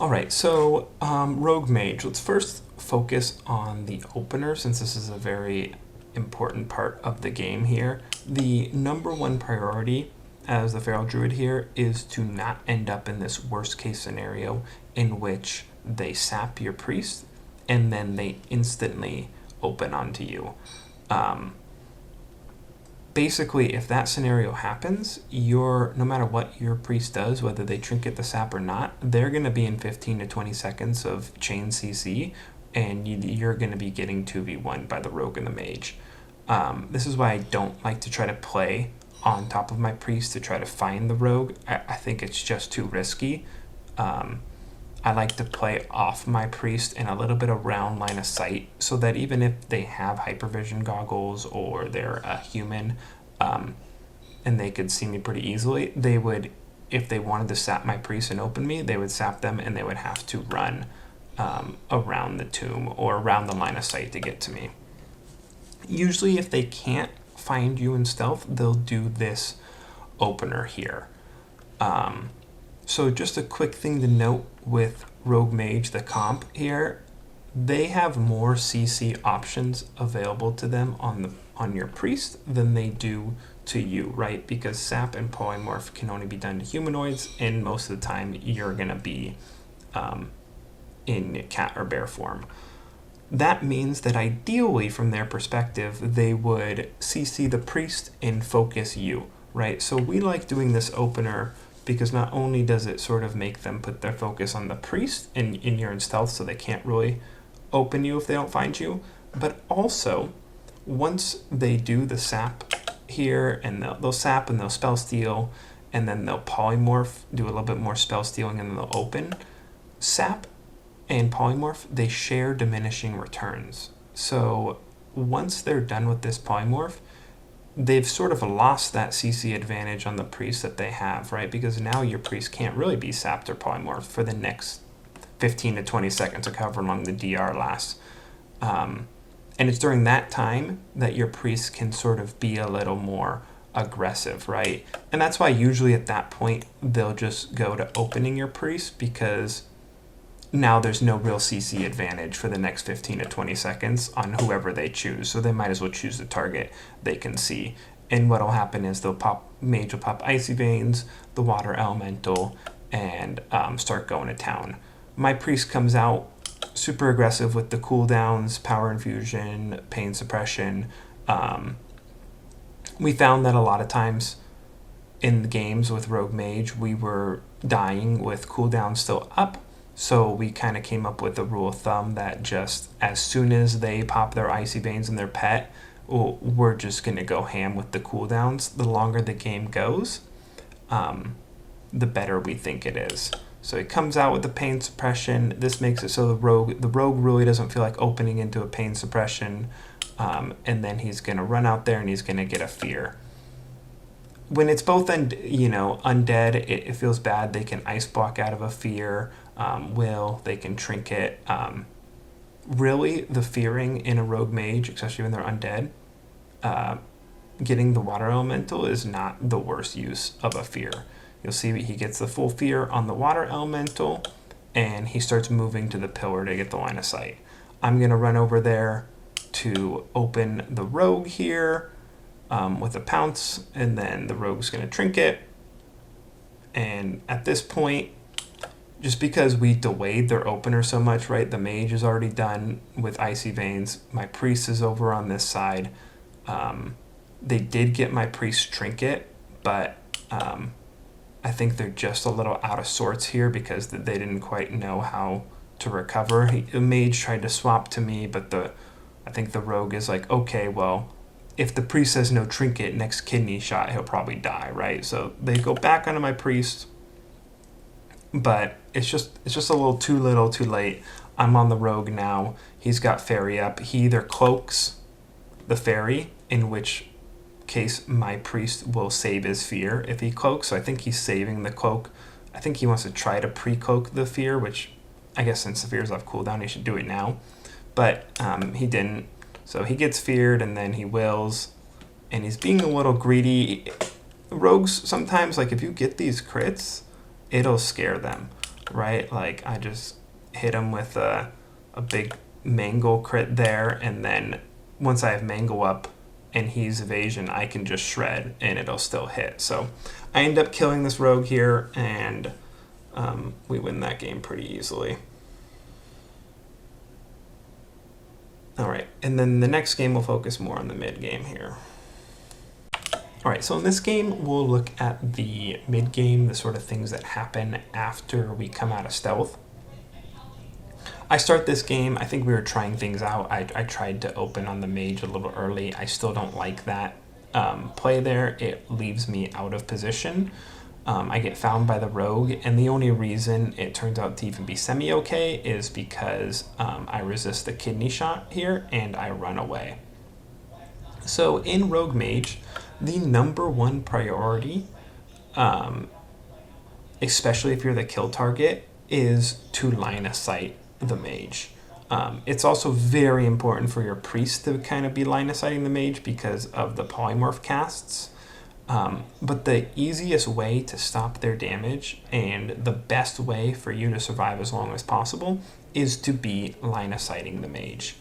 All right, so Rogue Mage. Let's first focus on the opener, since this is a very important part of the game here. The number one priority as the Feral Druid here is to not end up in this worst case scenario in which they sap your priest and then they instantly open onto you. Basically, if that scenario happens, no matter what your priest does, whether they trinket the sap or not, they're going to be in 15 to 20 seconds of chain CC, and you're going to be getting 2v1 by the rogue and the mage. This is why I don't like to try to play on top of my priest to try to find the rogue. I think it's just too risky. I like to play off my priest in a little bit around line of sight, so that even if they have hypervision goggles or they're a human and they could see me pretty easily, they would, if they wanted to sap my priest and open me, they would sap them and they would have to run around the tomb or around the line of sight to get to me. Usually if they can't find you in stealth, they'll do this opener here. So just a quick thing to note with Rogue Mage, the comp here, they have more CC options available to them on your priest than they do to you, right? Because sap and polymorph can only be done to humanoids, and most of the time you're gonna be in cat or bear form. That means that ideally, from their perspective, they would CC the priest and focus you, right? So we like doing this opener because not only does it sort of make them put their focus on the priest and you're in stealth, so they can't really open you if they don't find you, but also once they do the sap here, and they'll sap and they'll spell steal, and then they'll polymorph, do a little bit more spell stealing, and then they'll open. Sap and polymorph, they share diminishing returns. So once they're done with this polymorph, they've sort of lost that CC advantage on the priest that they have, right? Because now your priest can't really be sapped or polymorphed for the next 15 to 20 seconds, or however long the DR lasts. And it's during that time that your priest can sort of be a little more aggressive, right? And that's why usually at that point, they'll just go to opening your priest, because now there's no real CC advantage for the next 15 to 20 seconds on whoever they choose. So they might as well choose the target they can see. And what'll happen is Mage will pop Icy Veins, the Water Elemental, and start going to town. My priest comes out super aggressive with the cooldowns, Power Infusion, Pain Suppression. We found that a lot of times in the games with Rogue Mage, we were dying with cooldowns still up. So we kind of came up with a rule of thumb that just as soon as they pop their Icy Veins in their pet, we're just going to go ham with the cooldowns. The longer the game goes, the better we think it is. So he comes out with the Pain Suppression. This makes it so the rogue really doesn't feel like opening into a Pain Suppression. And then he's going to run out there and he's going to get a Fear. When it's both undead, it feels bad. They can Ice Block out of a Fear. They can trinket. Really, the fearing in a rogue mage, especially when they're undead, getting the water elemental is not the worst use of a fear. You'll see he gets the full fear on the water elemental, and he starts moving to the pillar to get the line of sight. I'm going to run over there to open the rogue here with a pounce, and then the rogue's going to trinket. And at this point, just because we delayed their opener so much, right? The mage is already done with Icy Veins. My priest is over on this side. They did get my priest trinket, but I think they're just a little out of sorts here because they didn't quite know how to recover. The mage tried to swap to me, but I think the rogue is like, okay, well, if the priest has no trinket, next kidney shot, he'll probably die, right? So they go back onto my priest. But it's just a little too late. I'm on the rogue now. He's got fairy up. He either cloaks the fairy, in which case my priest will save his fear if he cloaks. So I think he's saving the cloak. I think he wants to try to pre-cloak the fear, which I guess since the fears have cooldown, he should do it now. But he didn't. So he gets feared and then he wills. And he's being a little greedy. Rogues, sometimes, like if you get these crits, it'll scare them. right? Like I just hit him with a big mangle crit there, and then once I have mangle up and he's evasion, I can just shred and it'll still hit. So I end up killing this rogue here, and we win that game pretty easily. All right, and then the next game we'll focus more on the mid game here. All right, so in this game, we'll look at the mid game, the sort of things that happen after we come out of stealth. I start this game, I think we were trying things out. I tried to open on the mage a little early. I still don't like that play there. It leaves me out of position. I get found by the rogue, and the only reason it turns out to even be semi-okay is because I resist the kidney shot here and I run away. So in Rogue Mage, the number one priority, especially if you're the kill target, is to line of sight the mage. It's also very important for your priest to kind of be line of sighting the mage because of the polymorph casts. But the easiest way to stop their damage and the best way for you to survive as long as possible is to be line of sighting the mage.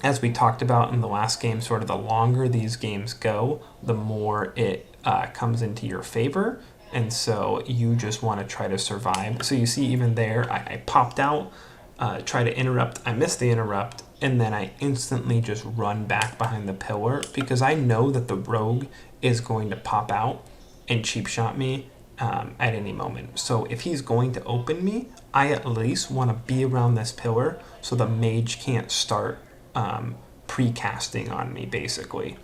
As we talked about in the last game, sort of the longer these games go, the more it comes into your favor. And so you just want to try to survive. So you see even there, I popped out, try to interrupt, I missed the interrupt, and then I instantly just run back behind the pillar because I know that the rogue is going to pop out and cheap shot me at any moment. So if he's going to open me, I at least want to be around this pillar so the mage can't start pre-casting on me, basically.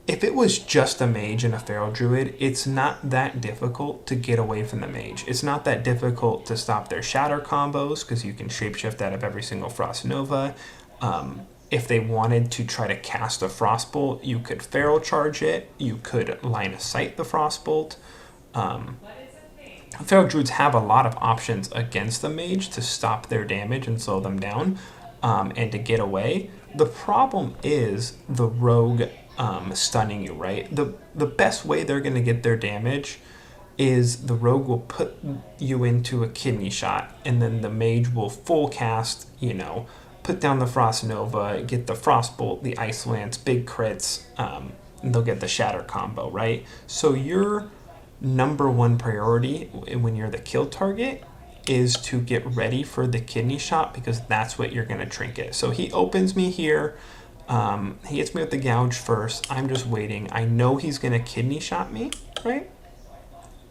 If it was just a mage and a feral druid, it's not that difficult to get away from the mage. It's not that difficult to stop their shatter combos because you can shapeshift out of every single Frost Nova. If they wanted to try to cast a Frostbolt, you could feral charge it. You could line of sight the Frostbolt. Feral druids have a lot of options against the mage to stop their damage and slow them down and to get away. The problem is the rogue stunning you, right? The best way they're going to get their damage is the rogue will put you into a kidney shot, and then the mage will full cast, put down the Frost Nova, get the Frostbolt, the Ice Lance, big crits, and they'll get the Shatter combo, right? So your number one priority when you're the kill target is to get ready for the kidney shot because that's what you're going to trinket. So he opens me here. He hits me with the gouge first. I'm just waiting. I know he's going to kidney shot me, right?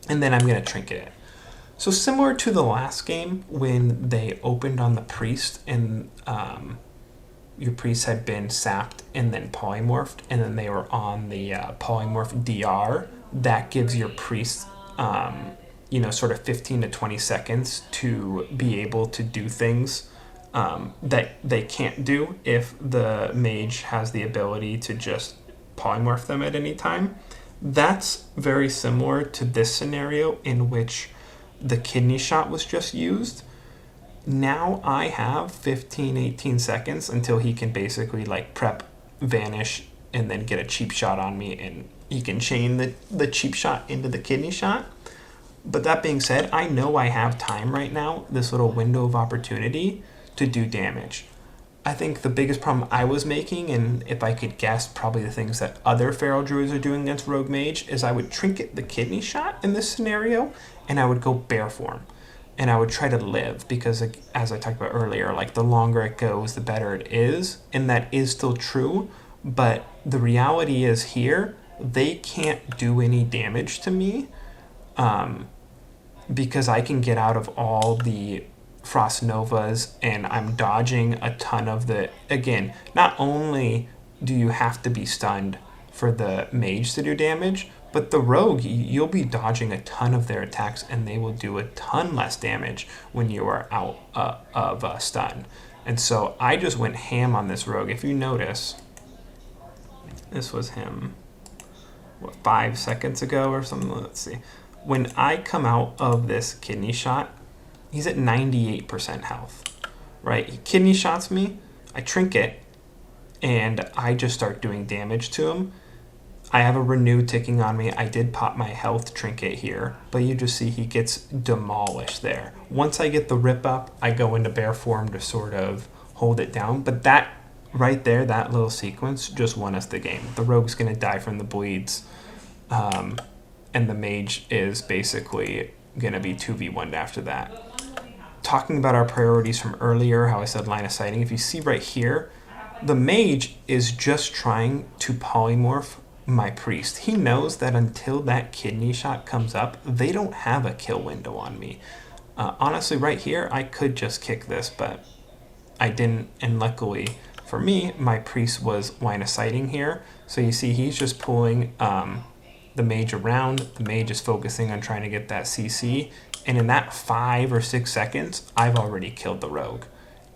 And then I'm going to trinket it. So similar to the last game when they opened on the priest and your priest had been sapped and then polymorphed, and then they were on the polymorph DR, that gives your priest, sort of 15 to 20 seconds to be able to do things that they can't do if the mage has the ability to just polymorph them at any time. That's very similar to this scenario in which the kidney shot was just used. Now I have 15, 18 seconds until he can basically prep, vanish, and then get a cheap shot on me, and he can chain the cheap shot into the kidney shot. But that being said, I know I have time right now, this little window of opportunity, to do damage. I think the biggest problem I was making, and if I could guess probably the things that other feral druids are doing against Rogue Mage, is I would trinket the kidney shot in this scenario, and I would go bear form. And I would try to live, because as I talked about earlier, the longer it goes, the better it is. And that is still true, but the reality is here, they can't do any damage to me because I can get out of all the Frost Novas, and I'm dodging a ton of the... Again, not only do you have to be stunned for the mage to do damage, but the rogue, you'll be dodging a ton of their attacks, and they will do a ton less damage when you are out of stun. And so I just went ham on this rogue. If you notice, this was him, 5 seconds ago or something? Let's see. When I come out of this kidney shot, he's at 98% health, right? He kidney shots me, I trinket, and I just start doing damage to him. I have a renew ticking on me. I did pop my health trinket here, but you just see he gets demolished there. Once I get the rip up, I go into bear form to sort of hold it down. But that right there, that little sequence just won us the game. The rogue's going to die from the bleeds, and the mage is basically going to be 2v1'd after that. Talking about our priorities from earlier, how I said line of sighting, if you see right here, the mage is just trying to polymorph my priest. He knows that until that kidney shot comes up, they don't have a kill window on me. Honestly, right here, I could just kick this, but I didn't, and luckily for me, my priest was line of sighting here. So you see he's just pulling the mage around. The mage is focusing on trying to get that CC, and in that 5 or 6 seconds, I've already killed the rogue,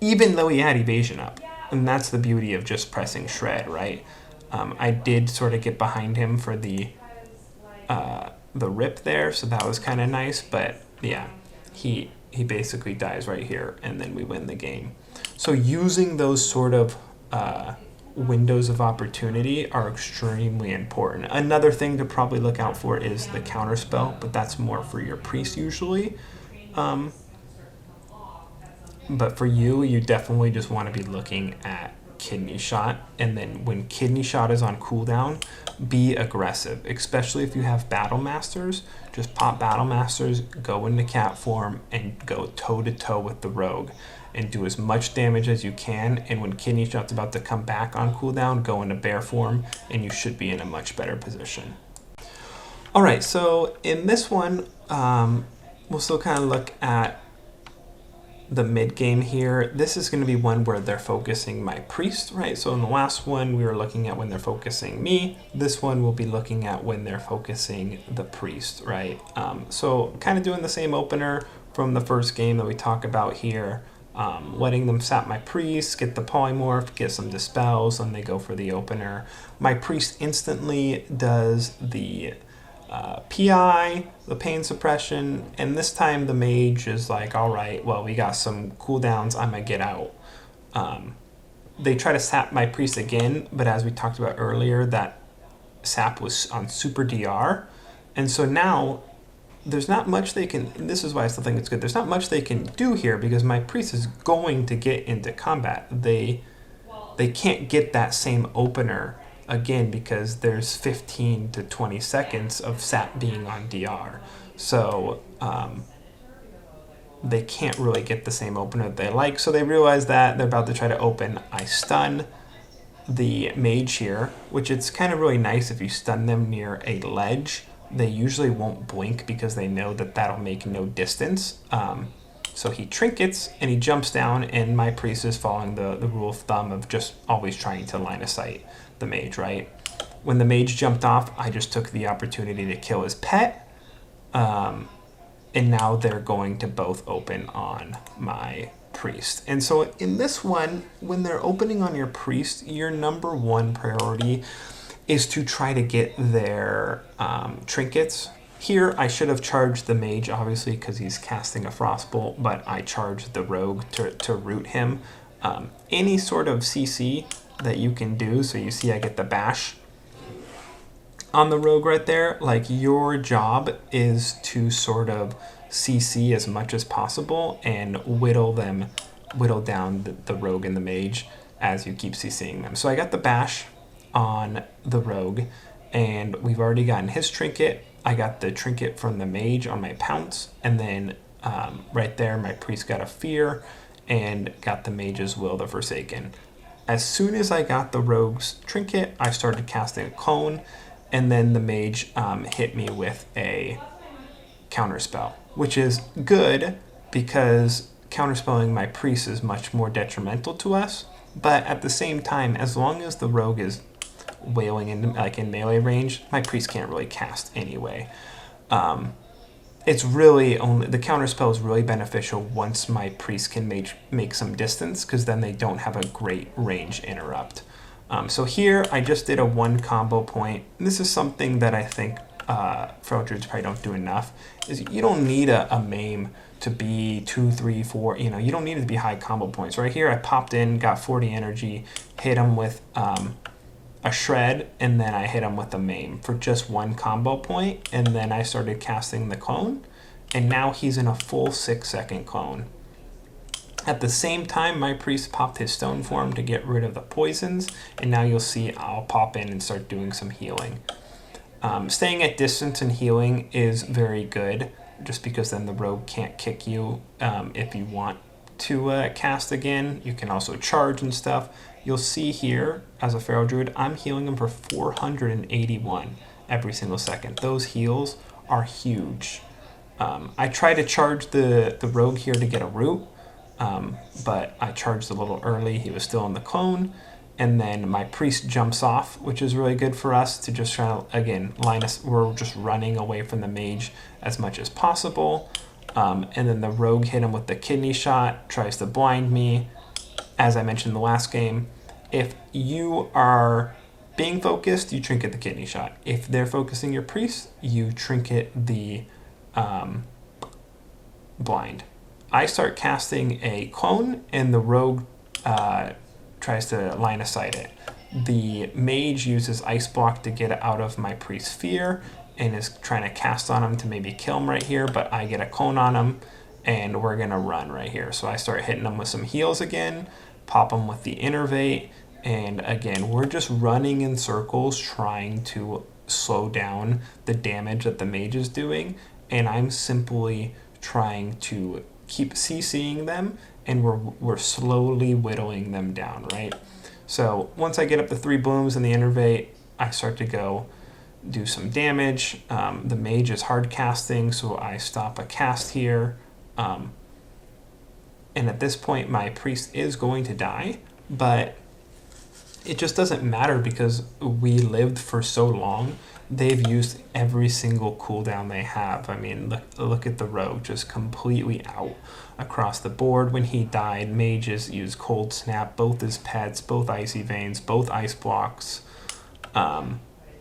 even though he had evasion up. And that's the beauty of just pressing shred, right? I did sort of get behind him for the rip there, so that was kind of nice. But yeah, he basically dies right here, and then we win the game. So using those sort of windows of opportunity are extremely important. Another thing to probably look out for is the counterspell, but that's more for your priest usually. But for you, you definitely just want to be looking at kidney shot, and then when kidney shot is on cooldown, be aggressive, especially if you have battle masters. Just pop battle masters, go into cat form, and go toe to toe with the rogue and do as much damage as you can. And when kidney shot's about to come back on cooldown, go into bear form, and you should be in a much better position. All right, so in this one, we'll still kind of look at the mid game here. This is going to be one where they're focusing my priest, right? So in the last one, we were looking at when they're focusing me. This one we'll be looking at when they're focusing the priest, right? So kind of doing the same opener from the first game that we talk about here, letting them sap my priest, get the polymorph, get some dispels, and they go for the opener. My priest instantly does the PI, the pain suppression, and this time the mage is like, all right, well, we got some cooldowns, I'm gonna get out. They try to sap my priest again, but as we talked about earlier, that sap was on super DR, and so now there's not much they can, and this is why I still think it's good, there's not much they can do here because my priest is going to get into combat. They can't get that same opener again because there's 15 to 20 seconds of sap being on DR. So they can't really get the same opener that they like. So they realize that they're about to try to open. I stun the mage here, which it's kind of really nice if you stun them near a ledge. They usually won't blink because they know that that'll make no distance. So he trinkets and he jumps down, and my priest is following the rule of thumb of just always trying to line of sight the mage, right? When the mage jumped off, I just took the opportunity to kill his pet. And now they're going to both open on my priest. And so in this one, when they're opening on your priest, your number one priority is to try to get their trinkets. Here, I should have charged the mage, obviously, because he's casting a frostbolt, but I charged the rogue to root him. Any sort of CC that you can do, so you see I get the bash on the rogue right there, like your job is to sort of CC as much as possible and whittle down the rogue and the mage as you keep CCing them. So I got the bash on the rogue, and we've already gotten his trinket. I got the trinket from the mage on my pounce, and then right there my priest got a fear and got the mage's will, the Forsaken. As soon as I got the rogue's trinket, I started casting a cone, and then the mage hit me with a counterspell, which is good because counterspelling my priest is much more detrimental to us. But at the same time, as long as the rogue is wailing in melee range, my priest can't really cast anyway. It's really only the counterspell is really beneficial once my priest can make some distance, because then they don't have a great range interrupt. So here I just did a 1 combo point. This is something that I think Feral Druids probably don't do enough, is you don't need a maim to be 2, 3, 4, you don't need it to be high combo points. Right here I popped in, got 40 energy, hit him with a shred, and then I hit him with a maim for just one combo point, and then I started casting the clone, and now he's in a full 6-second clone. At the same time, my priest popped his stone form to get rid of the poisons, and now you'll see I'll pop in and start doing some healing. Staying at distance and healing is very good, just because then the rogue can't kick you. If you want to cast again, you can also charge and stuff. You'll see here, as a Feral Druid, I'm healing him for 481 every single second. Those heals are huge. I try to charge the rogue here to get a root, but I charged a little early. He was still in the clone. And then my priest jumps off, which is really good for us to just try to, again, line us. We're just running away from the mage as much as possible. And then the rogue hit him with the kidney shot, tries to blind me. As I mentioned in the last game, if you are being focused, you trinket the kidney shot. If they're focusing your priest, you trinket the blind. I start casting a clone, and the rogue tries to line of sight it. The mage uses ice block to get out of my priest's fear and is trying to cast on him to maybe kill him right here, but I get a clone on him and we're gonna run right here. So I start hitting him with some heals again, pop him with the innervate, and again, we're just running in circles trying to slow down the damage that the mage is doing, and I'm simply trying to keep CCing them, and we're slowly whittling them down, right? So once I get up to 3 blooms in the innervate, I start to go do some damage. The mage is hard casting, so I stop a cast here. And at this point, my priest is going to die, but it just doesn't matter because we lived for so long. They've used every single cooldown they have. I mean, look at the rogue, just completely out across the board. When he died, mages used cold snap, both his pets, both icy veins, both ice blocks.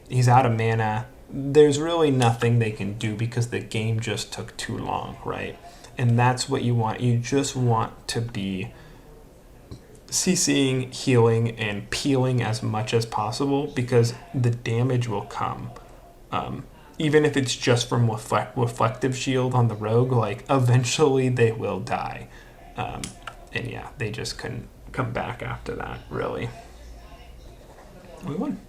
He's out of mana. There's really nothing they can do because the game just took too long, right? And that's what you want. You just want to be CCing, healing, and peeling as much as possible because the damage will come. Even if it's just from reflective shield on the rogue, like eventually they will die. And yeah, they just couldn't come back after that, really. We won.